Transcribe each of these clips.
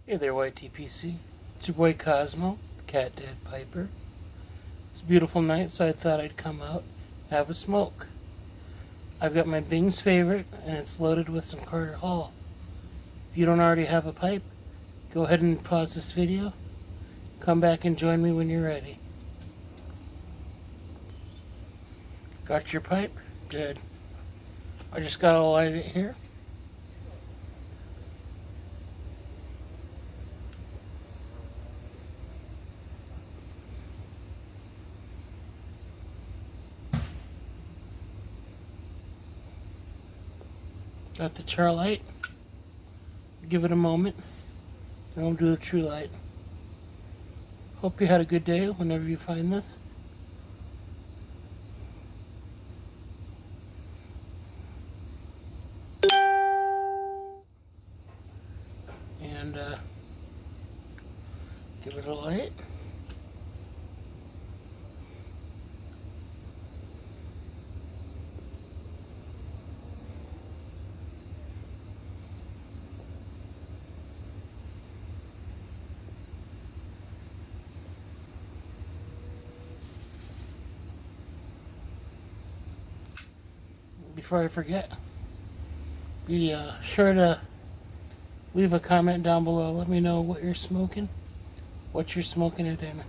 Hey there, YTPC. It's your boy Cosmo, the Cat Dad Piper. It's a beautiful night, so I thought I'd come out and have a smoke. I've got my Bing's favorite, and it's loaded with some Carter Hall. If you don't already have a pipe, go ahead and pause this video. Come back and join me when you're ready. Got your pipe? Good. I just gotta light it here. Got the char light. Give it a moment, and we'll do the true light. Hope you had a good day whenever you find this. And give it a light. Before I forget, be sure to leave a comment down below. Let me know what you're smoking it in.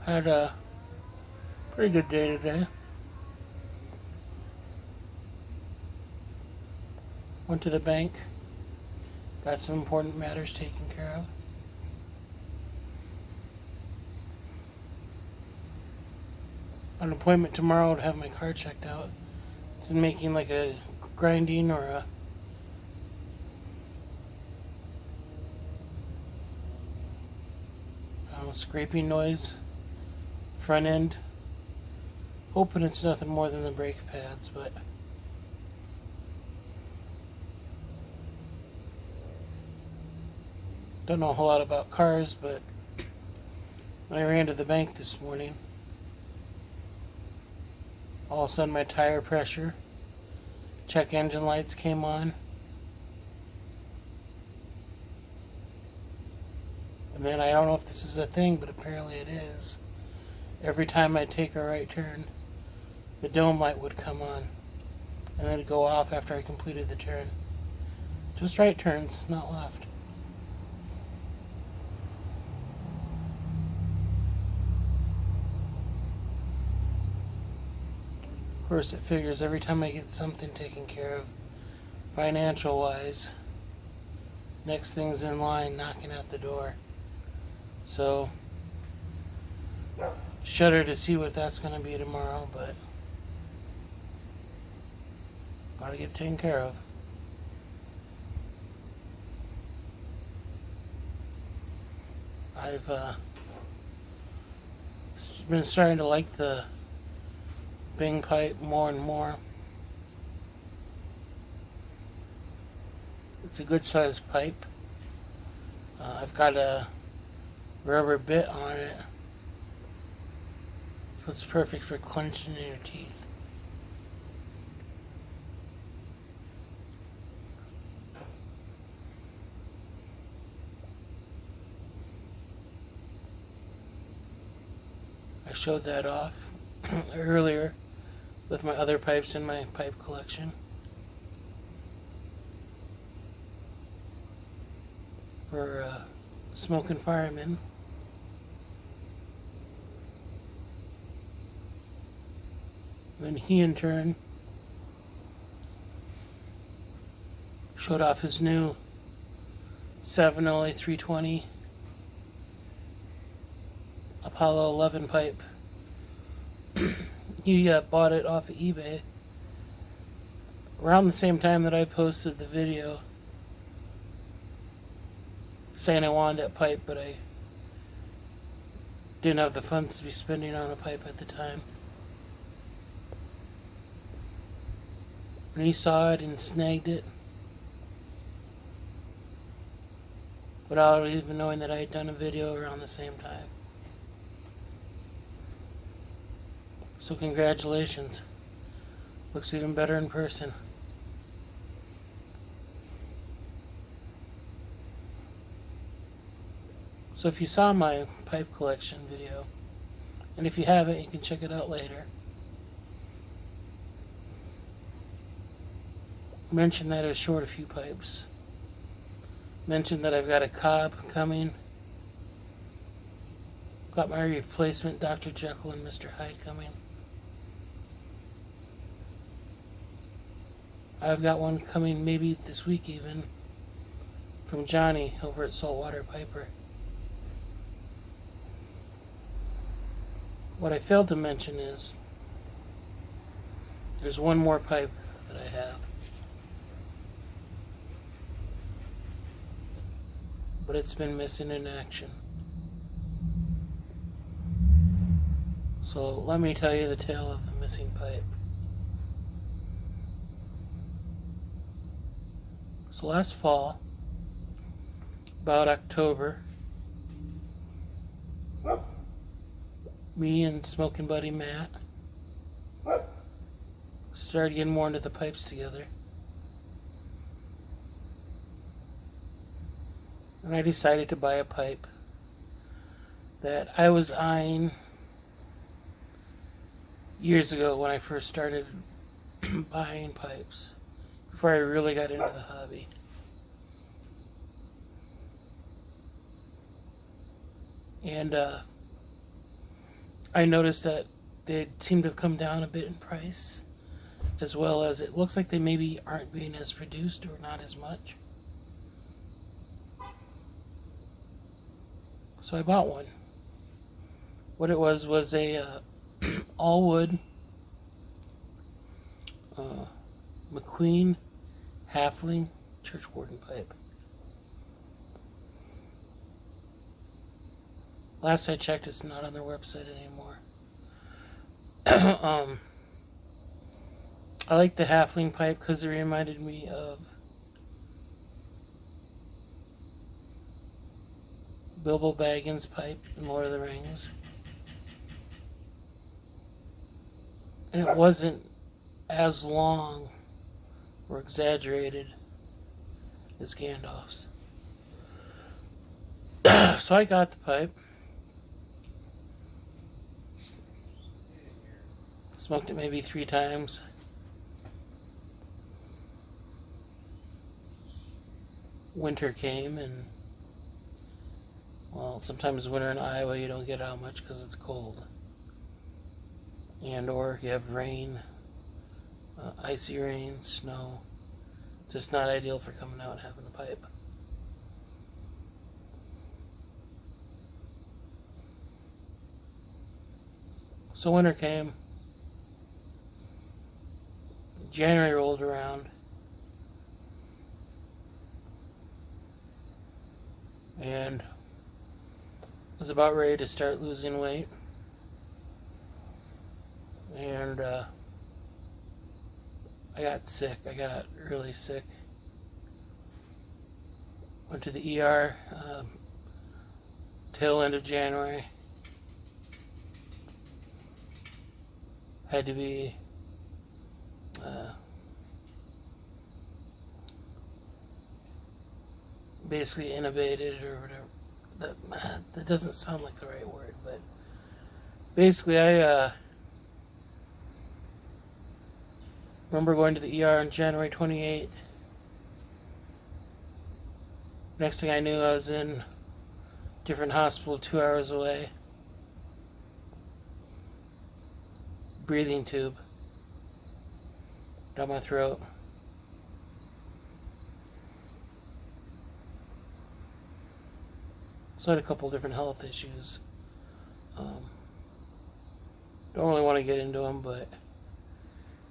Had a pretty good day today. Went to the bank, got some important matters taken care of. An appointment tomorrow to have my car checked out. It's making like a grinding or a scraping noise front end. Hoping it's nothing more than the brake pads, but don't know a whole lot about cars. But when I ran to the bank this morning, all of a sudden my tire pressure, check engine lights came on. And then I don't know if this is a thing, but apparently it is. Every time I take a right turn, the dome light would come on. And then it'd go off after I completed the turn. Just right turns, not left. Of course, it figures every time I get something taken care of, financial wise, next thing's in line knocking at the door. So, shudder to see what that's going to be tomorrow, but gotta get taken care of. I've been starting to like the Bing pipe more and more. It's a good sized pipe. I've got a rubber bit on it, so it's perfect for clenching in your teeth. I showed that off earlier with my other pipes in my pipe collection. For smoking firemen. Then he in turn showed off his new Savinelli 320 Apollo 11 pipe. He bought it off of eBay around the same time that I posted the video saying I wanted that pipe, but I didn't have the funds to be spending on a pipe at the time. When he saw it and snagged it, without even knowing that I had done a video around the same time. So congratulations. Looks even better in person. So if you saw my pipe collection video, and if you haven't, you can check it out later. I mentioned that I was short a few pipes. Mentioned that I've got a cob coming. Got my replacement Dr. Jekyll and Mr. Hyde coming. I've got one coming maybe this week even from Johnny over at Saltwater Piper. What I failed to mention is there's one more pipe that I have. But it's been missing in action. So let me tell you the tale of the missing pipe. So last fall, about October, me and smoking buddy Matt started getting more into the pipes together. And I decided to buy a pipe that I was eyeing years ago when I first started buying pipes, before I really got into the hobby. And I noticed that they seem to have come down a bit in price, as well as it looks like they maybe aren't being as produced or not as much. So I bought one. What it was a all wood McQueen Halfling church warden pipe. Last I checked, it's not on their website anymore. I like the Halfling pipe because it reminded me of Bilbo Baggins' pipe in Lord of the Rings. And it wasn't as long or exaggerated as Gandalf's. So I got the pipe. Smoked it maybe 3 times. Winter came and, well, sometimes winter in Iowa you don't get out much because it's cold. And or you have rain, icy rain, snow. Just not ideal for coming out and having a pipe. So winter came. January rolled around. And was about ready to start losing weight. And I got sick. I got really sick. Went to the ER tail end of January. Had to be basically intubated or whatever. That doesn't sound like the right word, but basically I remember going to the ER on January 28th. Next thing I knew, I was in a different hospital 2 hours away. Breathing tube down my throat. So I had a couple different health issues. Don't really want to get into them, but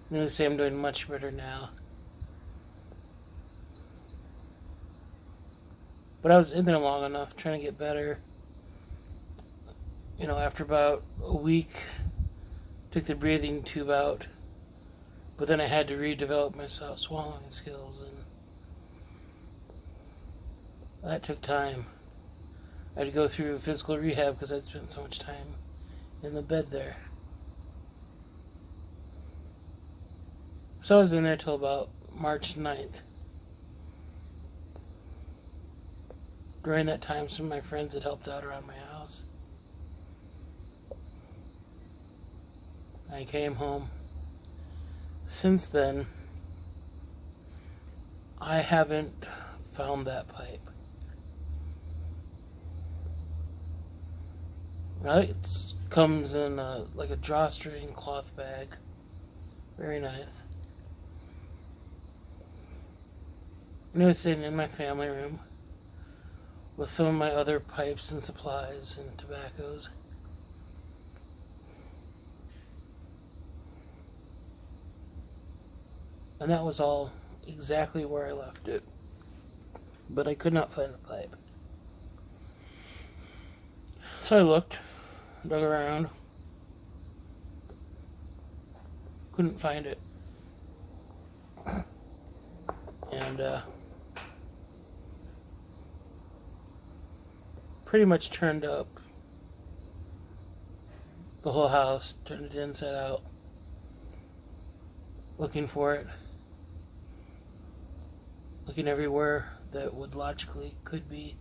I'm going to say I'm doing much better now. But I was in there long enough, trying to get better. You know, after about a week, took the breathing tube out. But then I had to redevelop my swallowing skills, and that took time. I had to go through physical rehab because I'd spent so much time in the bed there. So I was in there till about March 9th. During that time, some of my friends had helped out around my house. I came home. Since then, I haven't found that pipe. It comes in like a drawstring cloth bag. Very nice. And I was sitting in my family room with some of my other pipes and supplies and tobaccos. And that was all exactly where I left it. But I could not find the pipe. So I looked, dug around, couldn't find it. And pretty much turned up the whole house, turned it inside out, looking for it, looking everywhere that would logically could be,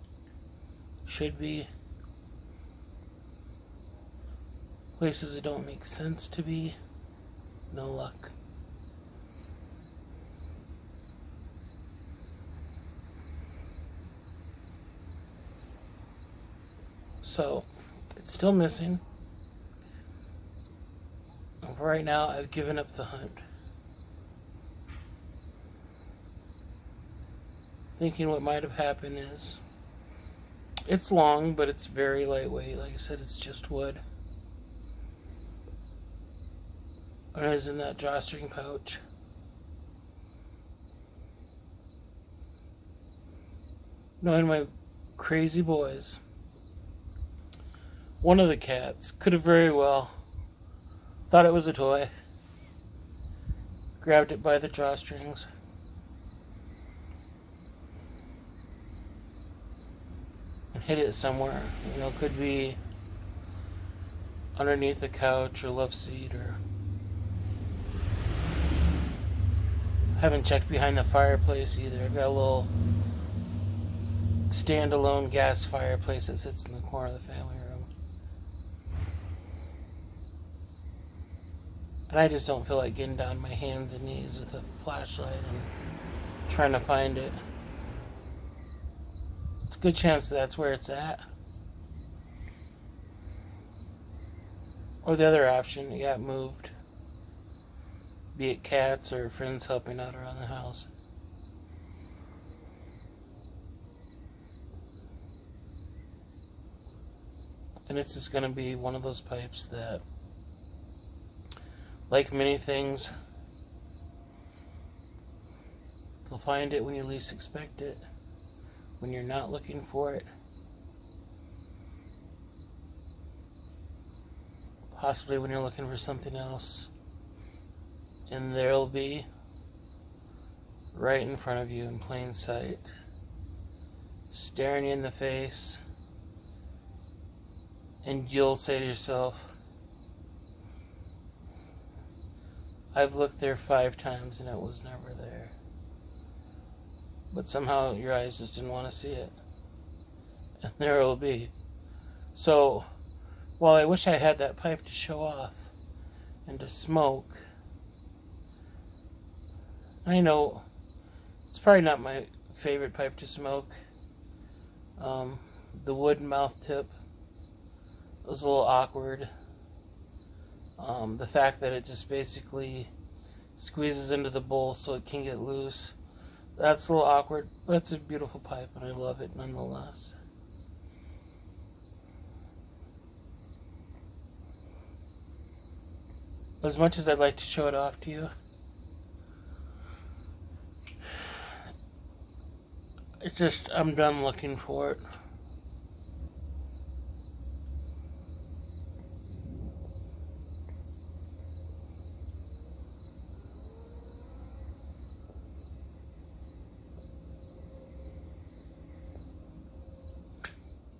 should be, places that don't make sense to be, no luck. So, it's still missing. And for right now, I've given up the hunt. Thinking what might have happened is, it's long, but it's very lightweight. Like I said, it's just wood. When I was in that drawstring pouch, knowing my crazy boys, one of the cats could have very well thought it was a toy, grabbed it by the drawstrings, and hid it somewhere. You know, could be underneath the couch or love seat, or haven't checked behind the fireplace either. I've got a little standalone gas fireplace that sits in the corner of the family room. And I just don't feel like getting down on my hands and knees with a flashlight and trying to find it. It's a good chance that's where it's at. Or the other option, it got moved. Be it cats or friends helping out around the house. And it's just going to be one of those pipes that, like many things, you'll find it when you least expect it, when you're not looking for it. Possibly when you're looking for something else. And there'll be, right in front of you in plain sight, staring you in the face, and you'll say to yourself, I've looked there 5 times and it was never there. But somehow your eyes just didn't want to see it. And there it'll be. So, while I wish I had that pipe to show off and to smoke, I know it's probably not my favorite pipe to smoke. The wood mouth tip was a little awkward. The fact that it just basically squeezes into the bowl so it can get loose, that's a little awkward, but it's a beautiful pipe and I love it nonetheless. As much as I'd like to show it off to you, it's just, I'm done looking for it.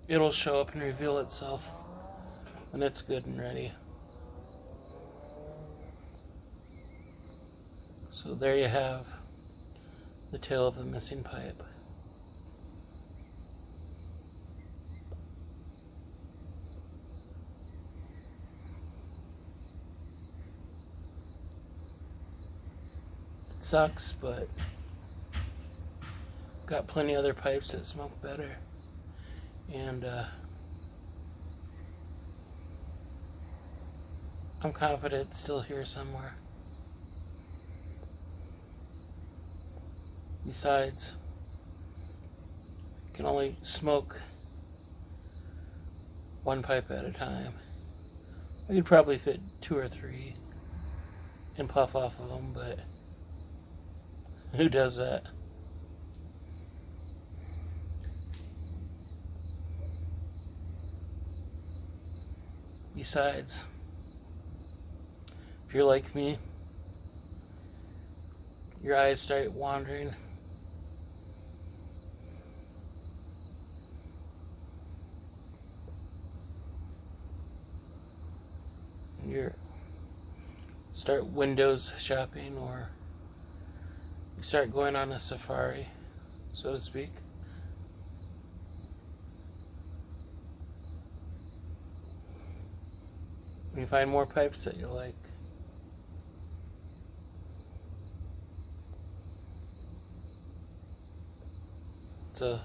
It'll show up and reveal itself when it's good and ready. So there you have the tale of the missing pipe. sucks, but got plenty other pipes that smoke better. And I'm confident it's still here somewhere. Besides, you can only smoke one pipe at a time. I could probably fit 2 or 3 and puff off of them, but who does that? Besides, if you're like me, your eyes start wandering. You start windows shopping, or you start going on a safari, so to speak. When you find more pipes that you like. It's a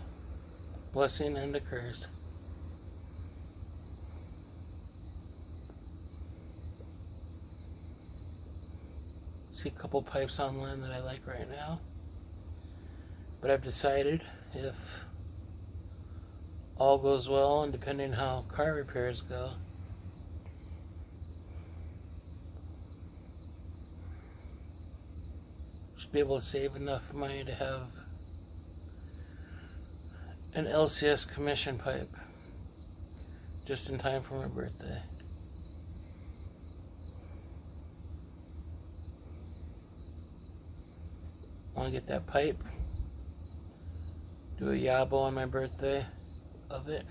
blessing and a curse. See a couple pipes online that I like right now. But I've decided, if all goes well and depending how car repairs go, be able to save enough money to have an LCS commission pipe just in time for my birthday. I want to get that pipe, do a yabo on my birthday of it.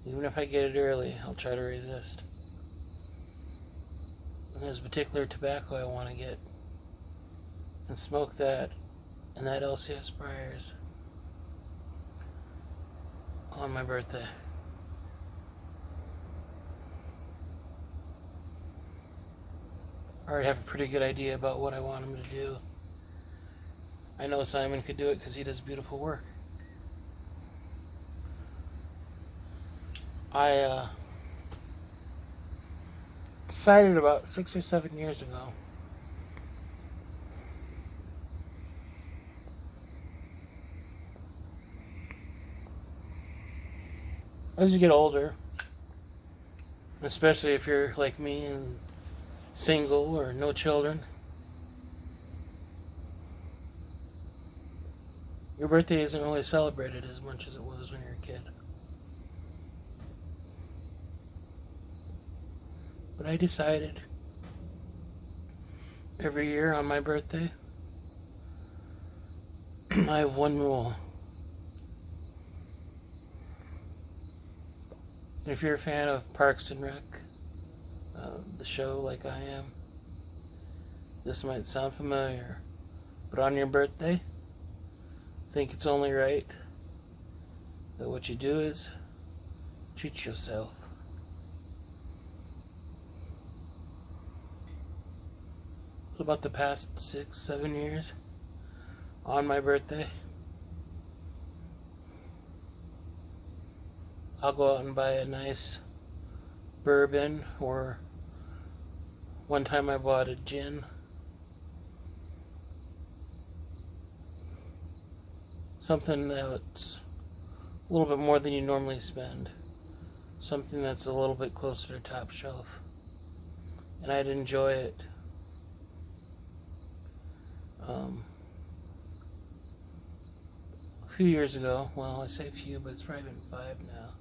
Even if I get it early, I'll try to resist. And there's a particular tobacco I want to get and smoke that and that LCS briars on my birthday. I already have a pretty good idea about what I want him to do. I know Simon could do it because he does beautiful work. I decided about 6 or 7 years ago as you get older, especially if you're like me and single or no children, your birthday isn't really celebrated as much as it was when you were a kid. But I decided every year on my birthday, I have one rule. If you're a fan of Parks and Rec, the show like I am, this might sound familiar, but on your birthday, I think it's only right that what you do is treat yourself. So about the past 6, 7 years, on my birthday, I'll go out and buy a nice bourbon, or one time I bought a gin. Something that's a little bit more than you normally spend. Something that's a little bit closer to top shelf. And I'd enjoy it. A few years ago, well, I say few, but it's probably been 5 now.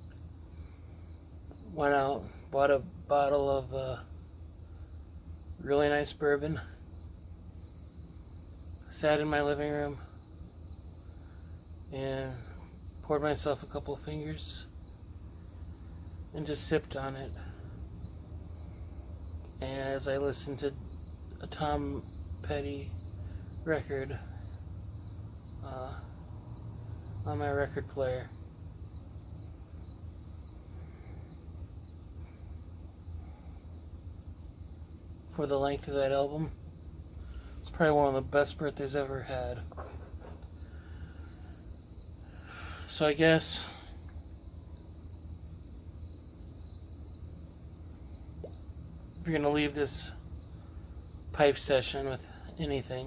Went out, bought a bottle of really nice bourbon, sat in my living room, and poured myself a couple of fingers and just sipped on it. And as I listened to a Tom Petty record on my record player. For the length of that album, Probably one of the best birthdays I ever had. So I guess if you're gonna leave this pipe session with anything,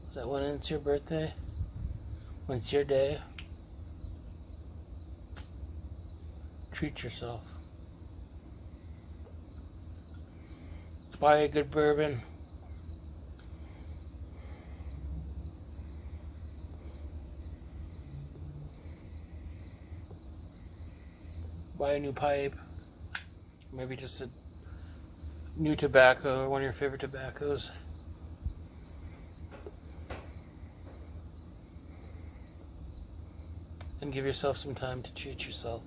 is that when it's your birthday? When it's your day? Treat yourself. Buy a good bourbon. Buy a new pipe. Maybe just a new tobacco or one of your favorite tobaccos. And give yourself some time to treat yourself.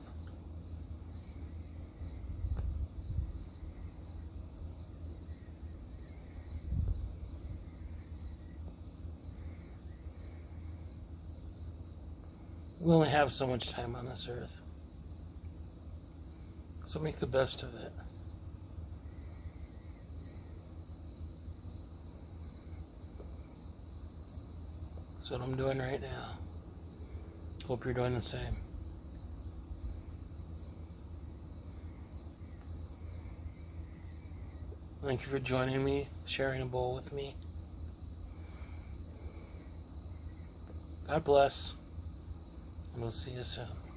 We only have so much time on this earth. So make the best of it. That's what I'm doing right now. Hope you're doing the same. Thank you for joining me, sharing a bowl with me. God bless, and we'll see you soon.